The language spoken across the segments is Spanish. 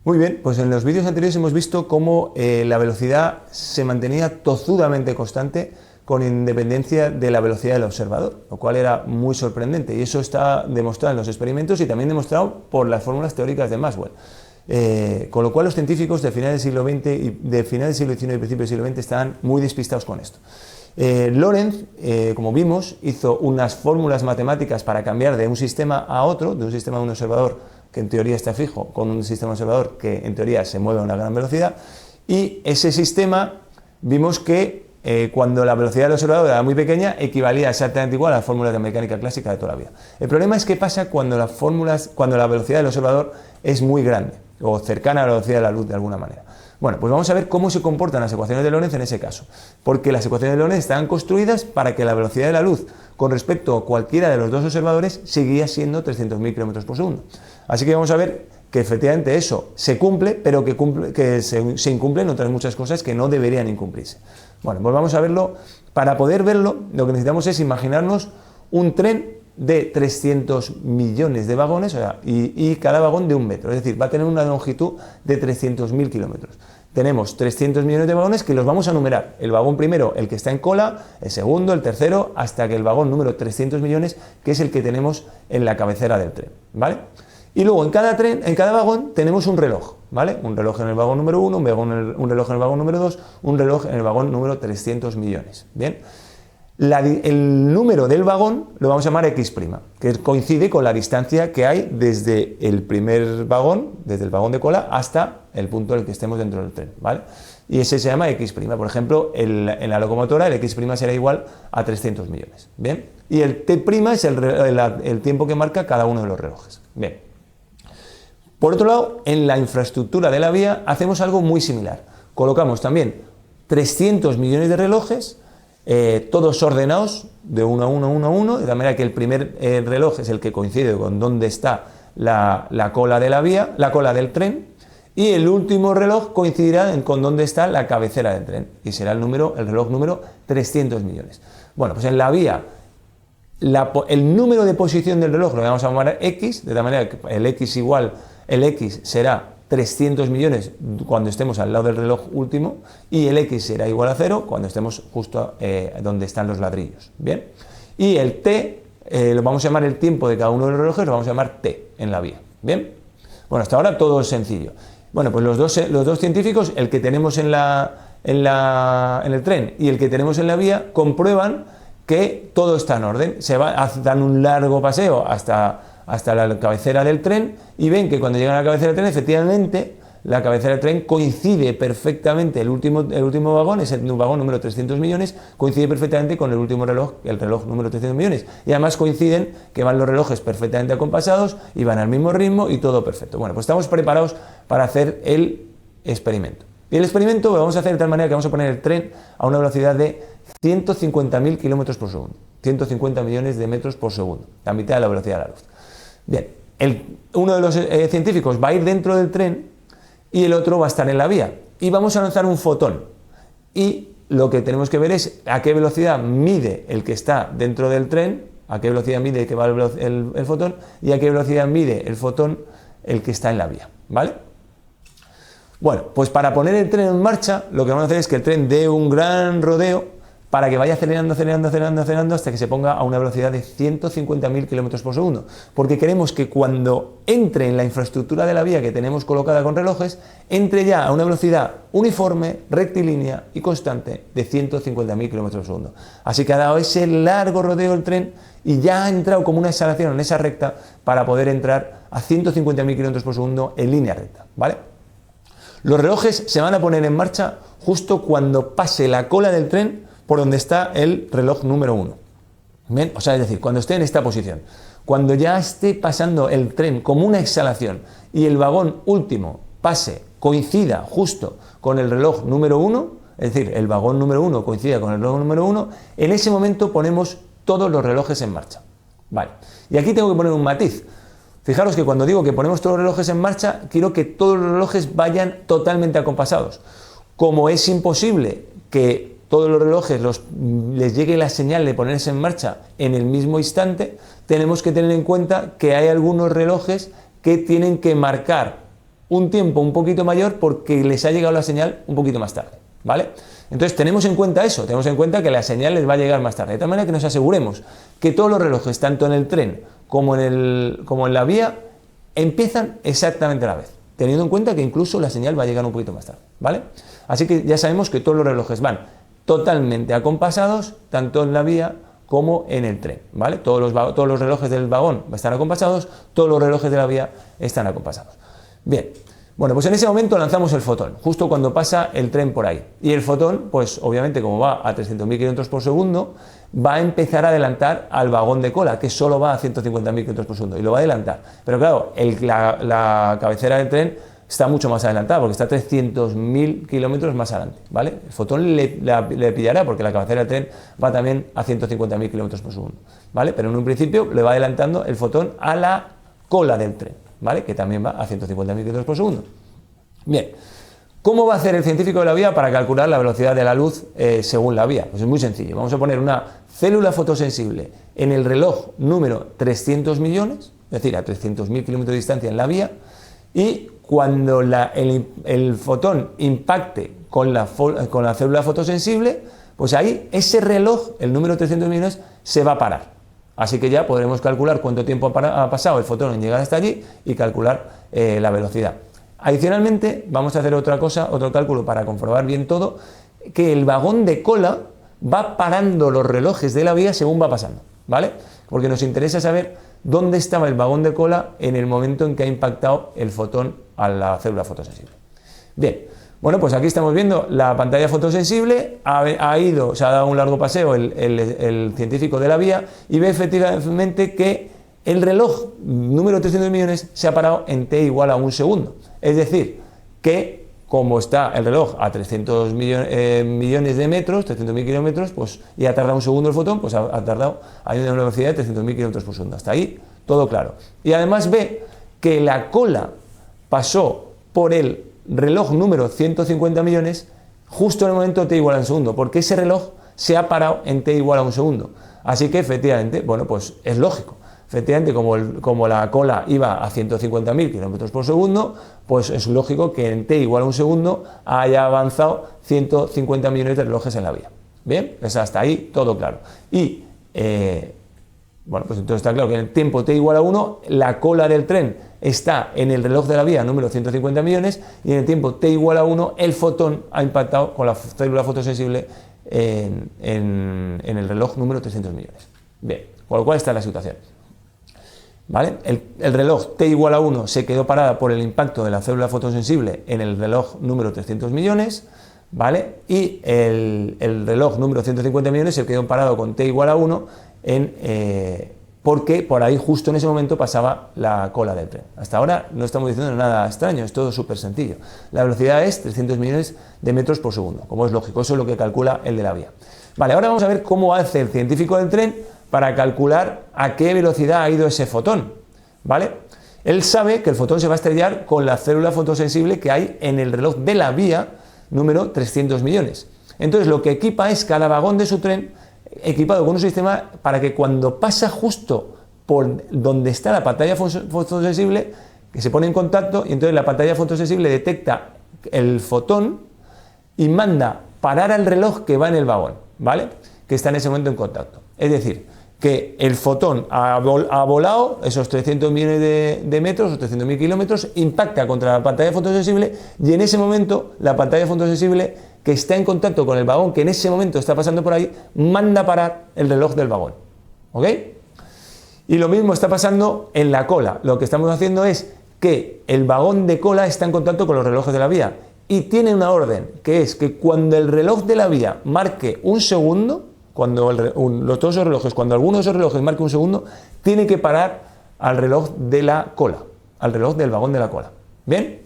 Muy bien, pues en los vídeos anteriores hemos visto cómo la velocidad se mantenía tozudamente constante con independencia de la velocidad del observador, lo cual era muy sorprendente, y eso está demostrado en los experimentos y también demostrado por las fórmulas teóricas de Maxwell. Con lo cual los científicos de finales del siglo XX y de finales del siglo XIX y principios del siglo XX estaban muy despistados con esto. Lorentz, como vimos, hizo unas fórmulas matemáticas para cambiar de un sistema a otro, de un sistema de un observador que en teoría está fijo, con un sistema observador que en teoría se mueve a una gran velocidad, y ese sistema vimos que cuando la velocidad del observador era muy pequeña, equivalía exactamente igual a las fórmulas de mecánica clásica de toda la vida. El problema es qué pasa cuando la velocidad del observador es muy grande, o cercana a la velocidad de la luz de alguna manera. Bueno, pues vamos a ver cómo se comportan las ecuaciones de Lorentz en ese caso, porque las ecuaciones de Lorentz están construidas para que la velocidad de la luz con respecto a cualquiera de los dos observadores seguía siendo 300.000 km por segundo. Así que vamos a ver que efectivamente eso se cumple, pero que se incumplen otras muchas cosas que no deberían incumplirse. Bueno, pues vamos a verlo. Para poder verlo, lo que necesitamos es imaginarnos un tren de 300 millones de vagones, o sea, y cada vagón de 1 metro, es decir, va a tener una longitud de 300.000 kilómetros. Tenemos 300 millones de vagones que los vamos a numerar. El vagón primero, el que está en cola, el segundo, el tercero, hasta que el vagón número 300 millones, que es el que tenemos en la cabecera del tren, ¿vale? Y luego en cada vagón tenemos un reloj, ¿vale? Un reloj en el vagón número 1, un reloj en el vagón número 2, un reloj en el vagón número 300 millones, ¿bien? El número del vagón lo vamos a llamar X', que coincide con la distancia que hay desde el primer vagón, desde el vagón de cola, hasta el punto en el que estemos dentro del tren, ¿vale? Y ese se llama X'. Por ejemplo, en la locomotora el X' será igual a 300 millones, ¿bien? Y el T' es el tiempo que marca cada uno de los relojes, ¿bien? Por otro lado, en la infraestructura de la vía hacemos algo muy similar. Colocamos también 300 millones de relojes, todos ordenados de uno a uno, de manera que el primer reloj es el que coincide con dónde está la cola de la vía, la cola del tren, y el último reloj coincidirá con dónde está la cabecera del tren, y será el reloj número 300 millones. Bueno, pues en la vía, el número de posición del reloj lo vamos a llamar X, de tal manera que el X será 300 millones cuando estemos al lado del reloj último, y el X será igual a 0 cuando estemos justo donde están los ladrillos, ¿bien? Y el T, lo vamos a llamar el tiempo de cada uno de los relojes, lo vamos a llamar T en la vía, ¿bien? Bueno, hasta ahora todo es sencillo. Bueno, pues los dos científicos, el que tenemos en el tren y el que tenemos en la vía, comprueban que todo está en orden. Dan un largo paseo hasta la cabecera del tren y ven que cuando llegan a la cabecera del tren, efectivamente, la cabecera del tren coincide perfectamente, el último vagón, es el vagón número 300 millones, coincide perfectamente con el último reloj, el reloj número 300 millones. Y además coinciden que van los relojes perfectamente acompasados y van al mismo ritmo y todo perfecto. Bueno, pues estamos preparados para hacer el experimento. Y el experimento lo vamos a hacer de tal manera que vamos a poner el tren a una velocidad de 150.000 kilómetros por segundo, 150 millones de metros por segundo, la mitad de la velocidad de la luz. Bien, uno de los científicos va a ir dentro del tren y el otro va a estar en la vía, y vamos a lanzar un fotón, y lo que tenemos que ver es a qué velocidad mide el que está dentro del tren, a qué velocidad mide que va el fotón, y a qué velocidad mide el fotón el que está en la vía, ¿vale? Bueno, pues para poner el tren en marcha, lo que vamos a hacer es que el tren dé un gran rodeo para que vaya acelerando hasta que se ponga a una velocidad de 150.000 km por segundo, porque queremos que cuando entre en la infraestructura de la vía que tenemos colocada con relojes, entre ya a una velocidad uniforme, rectilínea y constante de 150.000 km por segundo. Así que ha dado ese largo rodeo el tren y ya ha entrado como una exhalación en esa recta para poder entrar a 150.000 km por segundo en línea recta, ¿vale? Los relojes se van a poner en marcha justo cuando pase la cola del tren por donde está el reloj número 1. ¿Bien? O sea, es decir, cuando esté en esta posición. Cuando ya esté pasando el tren como una exhalación y el vagón último coincida justo con el reloj número 1, es decir, el vagón número 1 coincida con el reloj número 1, en ese momento ponemos todos los relojes en marcha. Vale. Y aquí tengo que poner un matiz. Fijaros que cuando digo que ponemos todos los relojes en marcha, quiero que todos los relojes vayan totalmente acompasados. Como es imposible que todos los relojes les llegue la señal de ponerse en marcha en el mismo instante, tenemos que tener en cuenta que hay algunos relojes que tienen que marcar un tiempo un poquito mayor porque les ha llegado la señal un poquito más tarde, ¿vale? Entonces tenemos en cuenta eso, tenemos en cuenta que la señal les va a llegar más tarde, de tal manera que nos aseguremos que todos los relojes, tanto en el tren como en la vía, empiezan exactamente a la vez, teniendo en cuenta que incluso la señal va a llegar un poquito más tarde, ¿vale? Así que ya sabemos que todos los relojes van totalmente acompasados, tanto en la vía como en el tren, ¿vale? Todos los relojes del vagón están acompasados, todos los relojes de la vía están acompasados. Bien, bueno, pues en ese momento lanzamos el fotón, justo cuando pasa el tren por ahí. Y el fotón, pues obviamente como va a 300.000 km por segundo, va a empezar a adelantar al vagón de cola, que solo va a 150.000 km por segundo, y lo va a adelantar. Pero claro, la cabecera del tren está mucho más adelantada, porque está 300.000 kilómetros más adelante, ¿vale? El fotón le pillará, porque la cabecera del tren va también a 150.000 kilómetros por segundo, ¿vale? Pero en un principio le va adelantando el fotón a la cola del tren, ¿vale? Que también va a 150.000 kilómetros por segundo. Bien, ¿cómo va a hacer el científico de la vía para calcular la velocidad de la luz según la vía? Pues es muy sencillo, vamos a poner una célula fotosensible en el reloj número 300 millones, es decir, a 300.000 kilómetros de distancia en la vía, y cuando el fotón impacte con la célula fotosensible, pues ahí ese reloj, el número 300 millones, se va a parar. Así que ya podremos calcular cuánto tiempo ha pasado el fotón en llegar hasta allí y calcular la velocidad. Adicionalmente, vamos a hacer otra cosa, otro cálculo para comprobar bien todo, que el vagón de cola va parando los relojes de la vía según va pasando, ¿vale? Porque nos interesa saber dónde estaba el vagón de cola en el momento en que ha impactado el fotón a la célula fotosensible. Bien, bueno, pues aquí estamos viendo la pantalla fotosensible, se ha dado un largo paseo el científico de la vía y ve efectivamente que el reloj número 300 millones se ha parado en t igual a 1 segundo. Es decir, que como está el reloj a 300 millones de metros, 300.000 kilómetros, pues, y ha tardado un segundo el fotón, pues ha tardado a una velocidad de 300.000 kilómetros por segundo. Hasta ahí todo claro. Y además ve que la cola pasó por el reloj número 150 millones justo en el momento t igual a 1 segundo, porque ese reloj se ha parado en t igual a 1 segundo. Así que efectivamente, bueno, pues es lógico. Efectivamente, como la cola iba a 150.000 kilómetros por segundo, pues es lógico que en t igual a 1 segundo haya avanzado 150 millones de relojes en la vía. Bien, pues hasta ahí todo claro. Y, bueno, pues entonces está claro que en el tiempo t igual a 1, la cola del tren está en el reloj de la vía número 150 millones y en el tiempo t igual a 1, el fotón ha impactado con la célula fotosensible en el reloj número 300 millones. Bien, con lo cual está la situación. ¿Vale? El reloj t igual a 1 se quedó parada por el impacto de la célula fotosensible en el reloj número 300 millones, ¿vale? Y el reloj número 150 millones se quedó parado con t igual a 1 porque por ahí justo en ese momento pasaba la cola del tren. Hasta ahora no estamos diciendo nada extraño, es todo súper sencillo. La velocidad es 300 millones de metros por segundo, como es lógico, eso es lo que calcula el de la vía. Vale, ahora vamos a ver cómo hace el científico del tren para calcular a qué velocidad ha ido ese fotón, ¿vale? Él sabe que el fotón se va a estrellar con la célula fotosensible que hay en el reloj de la vía número 300 millones. Entonces lo que equipa es cada vagón de su tren equipado con un sistema para que cuando pasa justo por donde está la pantalla fotosensible, que se pone en contacto y entonces la pantalla fotosensible detecta el fotón y manda parar al reloj que va en el vagón, ¿vale? Que está en ese momento en contacto. Es decir, que el fotón ha volado esos 300 millones de metros o 300.000 kilómetros, impacta contra la pantalla fotosensible y en ese momento la pantalla fotosensible que está en contacto con el vagón que en ese momento está pasando por ahí, manda parar el reloj del vagón. ¿Ok? Y lo mismo está pasando en la cola. Lo que estamos haciendo es que el vagón de cola está en contacto con los relojes de la vía y tiene una orden, que es que cuando el reloj de la vía marque 1 segundo, cuando todos esos relojes, cuando alguno de esos relojes marque 1 segundo, tiene que parar al reloj de la cola, al reloj del vagón de la cola. ¿Bien?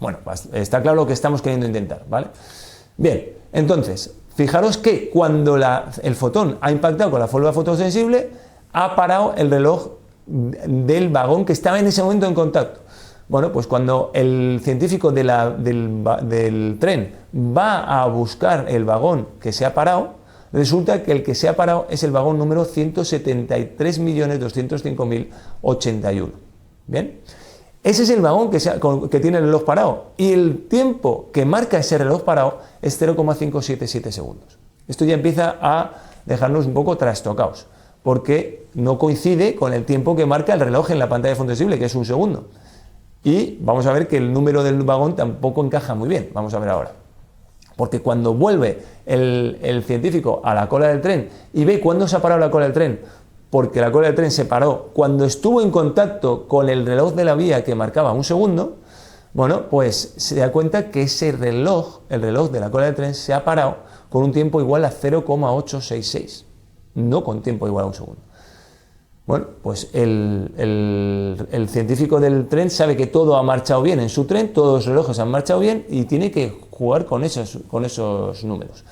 Bueno, pues está claro lo que estamos queriendo intentar, ¿vale? Bien, entonces, fijaros que cuando el fotón ha impactado con la célula fotosensible, ha parado el reloj del vagón que estaba en ese momento en contacto. Bueno, pues cuando el científico del tren va a buscar el vagón que se ha parado, resulta que el que se ha parado es el vagón número 173.205.081. ¿Bien? Ese es el vagón que tiene el reloj parado y el tiempo que marca ese reloj parado es 0,577 segundos. Esto ya empieza a dejarnos un poco trastocados, porque no coincide con el tiempo que marca el reloj en la pantalla de fondo sensible, que es un segundo. Y vamos a ver que el número del vagón tampoco encaja muy bien, vamos a ver ahora. Porque cuando vuelve el científico a la cola del tren y ve cuándo se ha parado la cola del tren, porque la cola del tren se paró cuando estuvo en contacto con el reloj de la vía que marcaba un segundo, bueno, pues se da cuenta que ese reloj, el reloj de la cola del tren, se ha parado con un tiempo igual a 0,866, no con tiempo igual a un segundo. Bueno, pues el científico del tren sabe que todo ha marchado bien en su tren, todos los relojes han marchado bien y tiene que jugar con esos números.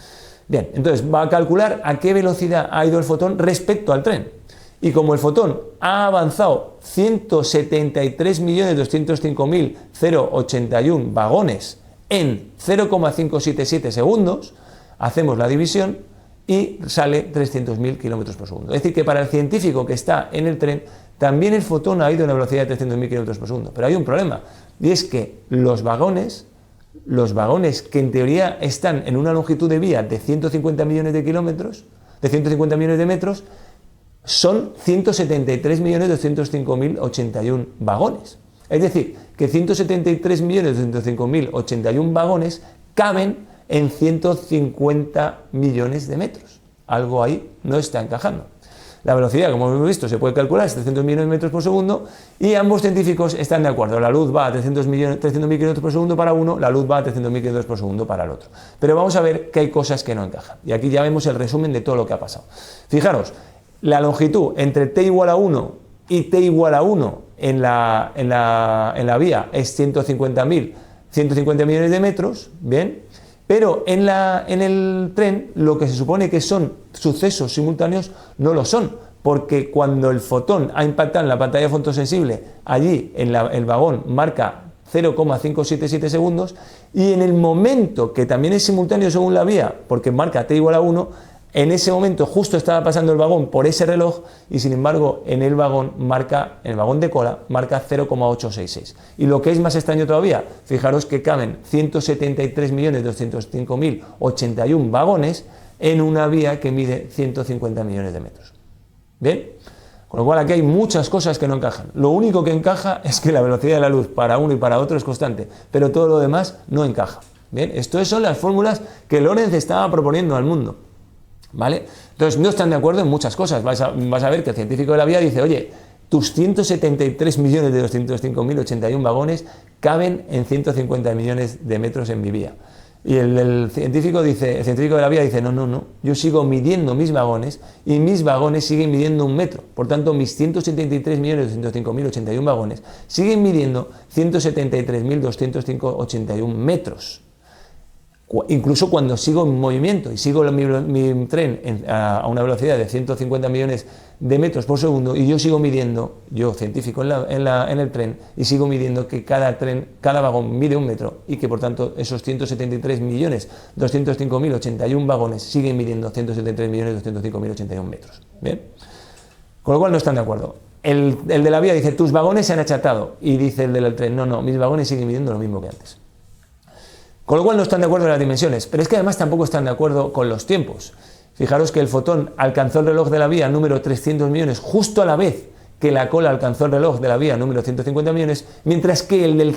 Bien, entonces va a calcular a qué velocidad ha ido el fotón respecto al tren. Y como el fotón ha avanzado 173.205.081 vagones en 0,577 segundos, hacemos la división y sale 300.000 km por segundo. Es decir, que para el científico que está en el tren, también el fotón ha ido a una velocidad de 300.000 km por segundo. Pero hay un problema, y es que los vagones que en teoría están en una longitud de vía de 150 millones de kilómetros, de 150 millones de metros, son 173.205.081 vagones. Es decir, que 173.205.081 vagones caben en 150 millones de metros. Algo ahí no está encajando. La velocidad, como hemos visto, se puede calcular, es 300 millones de metros por segundo, y ambos científicos están de acuerdo. La luz va a 300.000 km por segundo para uno, la luz va a 300.000 km por segundo para el otro. Pero vamos a ver que hay cosas que no encajan. Y aquí ya vemos el resumen de todo lo que ha pasado. Fijaros, la longitud entre t igual a 1 y t igual a 1 en la vía es 150 millones de metros, ¿bien? Pero en el tren lo que se supone que son sucesos simultáneos no lo son, porque cuando el fotón ha impactado en la pantalla fotosensible, allí el vagón marca 0,577 segundos, y en el momento que también es simultáneo según la vía, porque marca t igual a 1, en ese momento justo estaba pasando el vagón por ese reloj y sin embargo en el vagón de cola marca 0,866. Y lo que es más extraño todavía, fijaros que caben 173.205.081 vagones en una vía que mide 150 millones de metros. ¿Bien? Con lo cual aquí hay muchas cosas que no encajan. Lo único que encaja es que la velocidad de la luz para uno y para otro es constante, pero todo lo demás no encaja. ¿Bien? Estas son las fórmulas que Lorentz estaba proponiendo al mundo. ¿Vale? Entonces no están de acuerdo en muchas cosas. Vas a ver que el científico de la vía dice, oye, tus 173.205.081 vagones caben en 150 millones de metros en mi vía. Y el científico de la vía dice, no, yo sigo midiendo mis vagones y mis vagones siguen midiendo 1 metro. Por tanto, mis 173.205.081 vagones siguen midiendo 173.281 metros. Incluso cuando sigo en movimiento y sigo mi tren a una velocidad de 150 millones de metros por segundo y yo sigo midiendo, yo científico en el tren, y sigo midiendo que cada vagón mide 1 metro y que por tanto esos 173.205.081 vagones siguen midiendo 173.205.081 metros. ¿Bien? Con lo cual no están de acuerdo. El de la vía dice, tus vagones se han achatado, y dice el del tren, no, mis vagones siguen midiendo lo mismo que antes. Con lo cual no están de acuerdo en las dimensiones, pero es que además tampoco están de acuerdo con los tiempos. Fijaros que el fotón alcanzó el reloj de la vía número 300 millones justo a la vez que la cola alcanzó el reloj de la vía número 150 millones, mientras que el del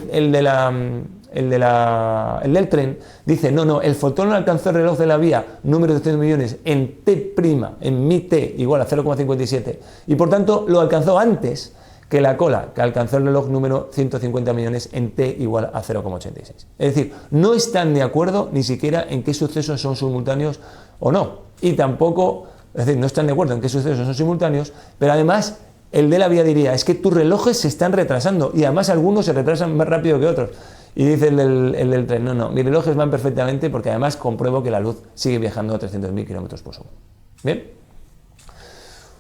tren dice, no, el fotón alcanzó el reloj de la vía número 300 millones en t', en mi t igual a 0,57, y por tanto lo alcanzó antes que la cola, que alcanzó el reloj número 150 millones en t igual a 0,86. Es decir, no están de acuerdo ni siquiera en qué sucesos son simultáneos o no. Y tampoco, es decir, no están de acuerdo en qué sucesos son simultáneos, pero además el de la vía diría, es que tus relojes se están retrasando y además algunos se retrasan más rápido que otros. Y dice el del tren, no, mis relojes van perfectamente porque además compruebo que la luz sigue viajando a 300.000 km por segundo. ¿Bien?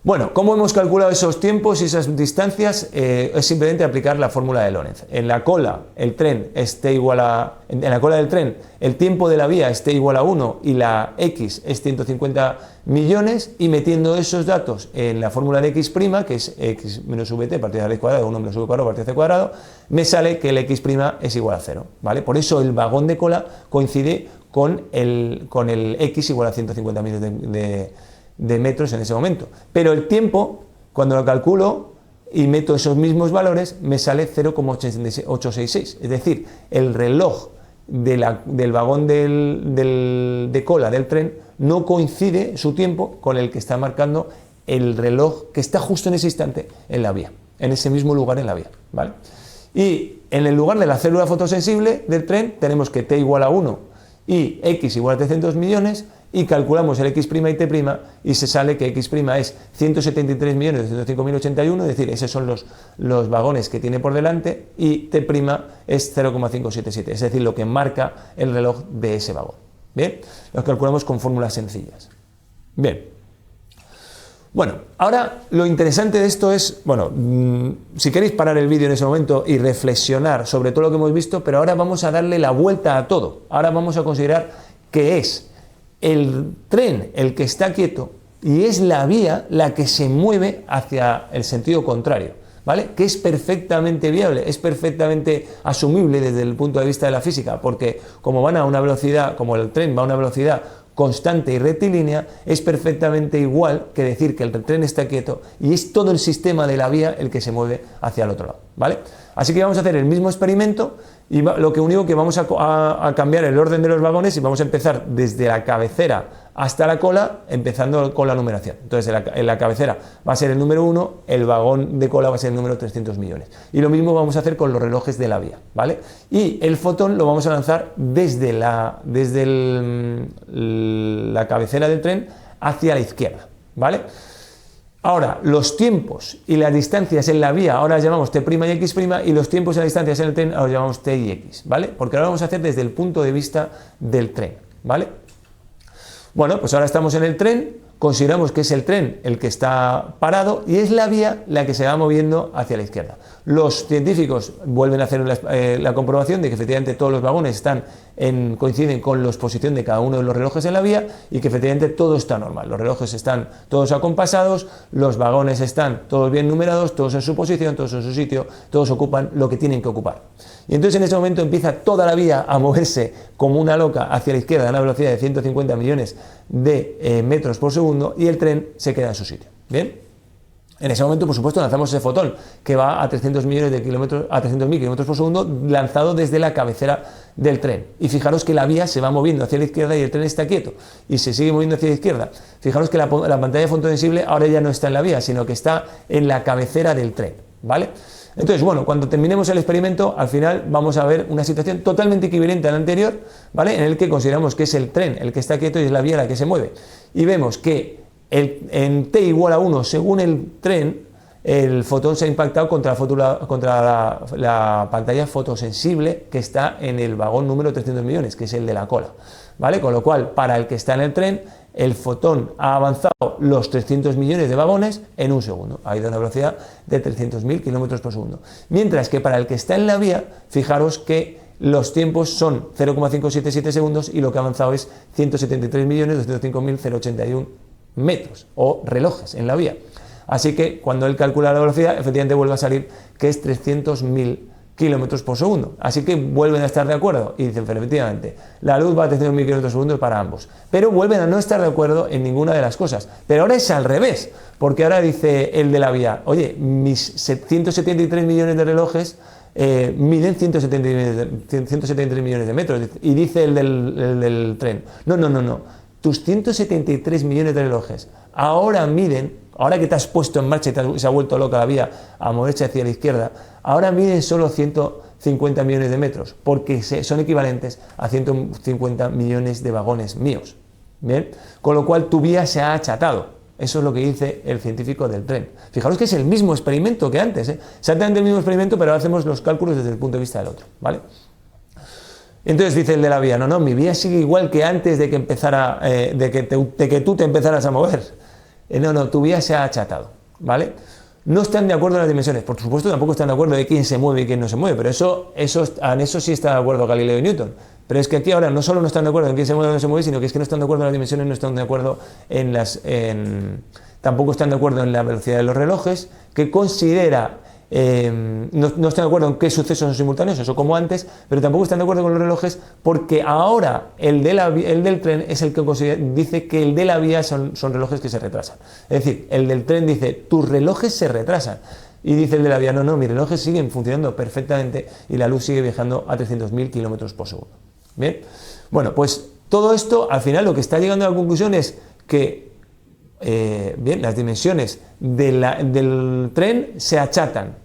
Bueno, ¿cómo hemos calculado esos tiempos y esas distancias? Es simplemente aplicar la fórmula de Lorentz. En la cola el tren esté igual a... En la cola del tren el tiempo de la vía esté igual a 1 y la X es 150 millones, y metiendo esos datos en la fórmula de X', que es X menos VT partido de raíz cuadrada, 1 menos V cuadrado partido de C cuadrado, me sale que el X' es igual a 0, ¿vale? Por eso el vagón de cola coincide con el X igual a 150 millones de metros en ese momento, pero el tiempo, cuando lo calculo y meto esos mismos valores, me sale 0,866, es decir, el reloj del vagón de cola del tren no coincide su tiempo con el que está marcando el reloj que está justo en ese instante en la vía, en ese mismo lugar en la vía, ¿vale? Y en el lugar de la célula fotosensible del tren tenemos que t igual a 1 y x igual a 300 millones, y calculamos el x' y t' y se sale que x' es 173.205.081, es decir, esos son los vagones que tiene por delante, y t' es 0,577, es decir, lo que marca el reloj de ese vagón. Bien, los calculamos con fórmulas sencillas. Bien. Bueno, ahora lo interesante de esto es, bueno, si queréis parar el vídeo en ese momento y reflexionar sobre todo lo que hemos visto, pero ahora vamos a darle la vuelta a todo. Ahora vamos a considerar que es el tren el que está quieto y es la vía la que se mueve hacia el sentido contrario, ¿vale? Que es perfectamente viable, es perfectamente asumible desde el punto de vista de la física, porque como van a una velocidad, como el tren va a una velocidad constante y rectilínea, es perfectamente igual que decir que el tren está quieto y es todo el sistema de la vía el que se mueve hacia el otro lado, ¿vale? Así que vamos a hacer el mismo experimento y lo único que vamos a cambiar el orden de los vagones, y vamos a empezar desde la cabecera hasta la cola, empezando con la numeración. Entonces en la cabecera va a ser el número 1, el vagón de cola va a ser el número 300 millones. Y lo mismo vamos a hacer con los relojes de la vía, ¿vale? Y el fotón lo vamos a lanzar desde la cabecera del tren hacia la izquierda, ¿vale? Ahora, los tiempos y las distancias en la vía ahora las llamamos t' y x', y los tiempos y las distancias en el tren ahora los llamamos t y x, ¿vale? Porque ahora vamos a hacer desde el punto de vista del tren, ¿vale? Bueno, pues ahora estamos en el tren, consideramos que es el tren el que está parado y es la vía la que se va moviendo hacia la izquierda. Los científicos vuelven a hacer la comprobación de que efectivamente todos los vagones coinciden con la posición de cada uno de los relojes en la vía y que efectivamente todo está normal. Los relojes están todos acompasados, los vagones están todos bien numerados, todos en su posición, todos en su sitio, todos ocupan lo que tienen que ocupar. Y entonces en ese momento empieza toda la vía a moverse como una loca hacia la izquierda a una velocidad de 150 millones de metros por segundo, y el tren se queda en su sitio. ¿Bien? En ese momento, por supuesto, lanzamos ese fotón que va a 300 millones de kilómetros, a 300.000 kilómetros por segundo, lanzado desde la cabecera del tren. Y fijaros que la vía se va moviendo hacia la izquierda y el tren está quieto y se sigue moviendo hacia la izquierda. Fijaros que la pantalla fotosensible ahora ya no está en la vía, sino que está en la cabecera del tren, ¿vale? Entonces, bueno, cuando terminemos el experimento, al final vamos a ver una situación totalmente equivalente a la anterior, ¿vale? En el que consideramos que es el tren el que está quieto y es la vía la que se mueve. Y vemos que en t igual a 1, según el tren, el fotón se ha impactado contra la pantalla fotosensible que está en el vagón número 300 millones, que es el de la cola, ¿vale? Con lo cual, para el que está en el tren, el fotón ha avanzado los 300 millones de vagones en un segundo, ha ido a una velocidad de 300.000 kilómetros por segundo. Mientras que para el que está en la vía, fijaros que los tiempos son 0,577 segundos y lo que ha avanzado es 173.205.081 metros o relojes en la vía. Así que cuando él calcula la velocidad, efectivamente vuelve a salir que es 300.000 kilómetros por segundo. Así que vuelven a estar de acuerdo y dicen, efectivamente, la luz va a 300.000 kilómetros por segundo para ambos. Pero vuelven a no estar de acuerdo en ninguna de las cosas. Pero ahora es al revés, porque ahora dice el de la vía, oye, mis 173 millones de relojes miden 173 millones de metros. Y dice el del tren, no, tus 173 millones de relojes ahora miden, ahora que te has puesto en marcha y se ha vuelto loca la vía a moverse hacia la izquierda, ahora miden solo 150 millones de metros, porque son equivalentes a 150 millones de vagones míos. ¿Bien? Con lo cual tu vía se ha achatado. Eso es lo que dice el científico del tren. Fijaros que es el mismo experimento que antes, exactamente el mismo experimento, pero ahora hacemos los cálculos desde el punto de vista del otro, ¿vale? Entonces dice el de la vía, no, mi vía sigue igual que antes de que empezara, de que tú te empezaras a mover. no, tu vía se ha achatado, ¿vale? No están de acuerdo en las dimensiones, por supuesto tampoco están de acuerdo de quién se mueve y quién no se mueve, pero en eso sí está de acuerdo Galileo y Newton. Pero es que aquí ahora no solo no están de acuerdo en quién se mueve o no se mueve, sino que es que no están de acuerdo en las dimensiones, no están de acuerdo tampoco están de acuerdo en la velocidad de los relojes, que considera, no están de acuerdo en qué sucesos son simultáneos, eso como antes, pero tampoco están de acuerdo con los relojes porque ahora el del tren es el que dice que el de la vía son relojes que se retrasan. Es decir, el del tren dice, tus relojes se retrasan. Y dice el de la vía, no, mis relojes siguen funcionando perfectamente y la luz sigue viajando a 300.000 kilómetros por segundo. Bien, bueno, pues todo esto al final lo que está llegando a la conclusión es que bien, las dimensiones del tren se achatan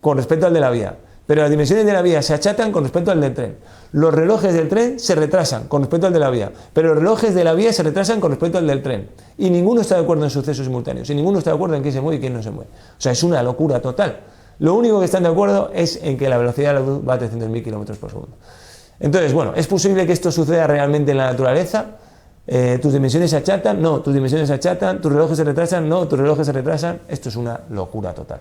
con respecto al de la vía, pero las dimensiones de la vía se achatan con respecto al del tren. Los relojes del tren se retrasan con respecto al de la vía, pero los relojes de la vía se retrasan con respecto al del tren. Y ninguno está de acuerdo en sucesos simultáneos, y ninguno está de acuerdo en quién se mueve y quién no se mueve. O sea, es una locura total. Lo único que están de acuerdo es en que la velocidad de la luz va a 300.000 kilómetros por segundo. Entonces, bueno, ¿es posible que esto suceda realmente en la naturaleza? ¿Tus dimensiones se achatan? No, tus dimensiones se achatan. ¿Tus relojes se retrasan? No, tus relojes se retrasan. Esto es una locura total.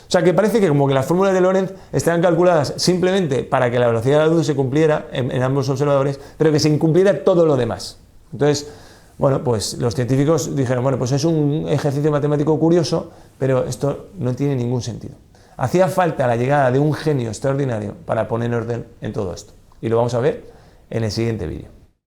O sea, que parece que como que las fórmulas de Lorentz están calculadas simplemente para que la velocidad de la luz se cumpliera en ambos observadores, pero que se incumpliera todo lo demás. Entonces, bueno, pues los científicos dijeron, bueno, pues es un ejercicio matemático curioso, pero esto no tiene ningún sentido. Hacía falta la llegada de un genio extraordinario para poner orden en todo esto. Y lo vamos a ver en el siguiente vídeo.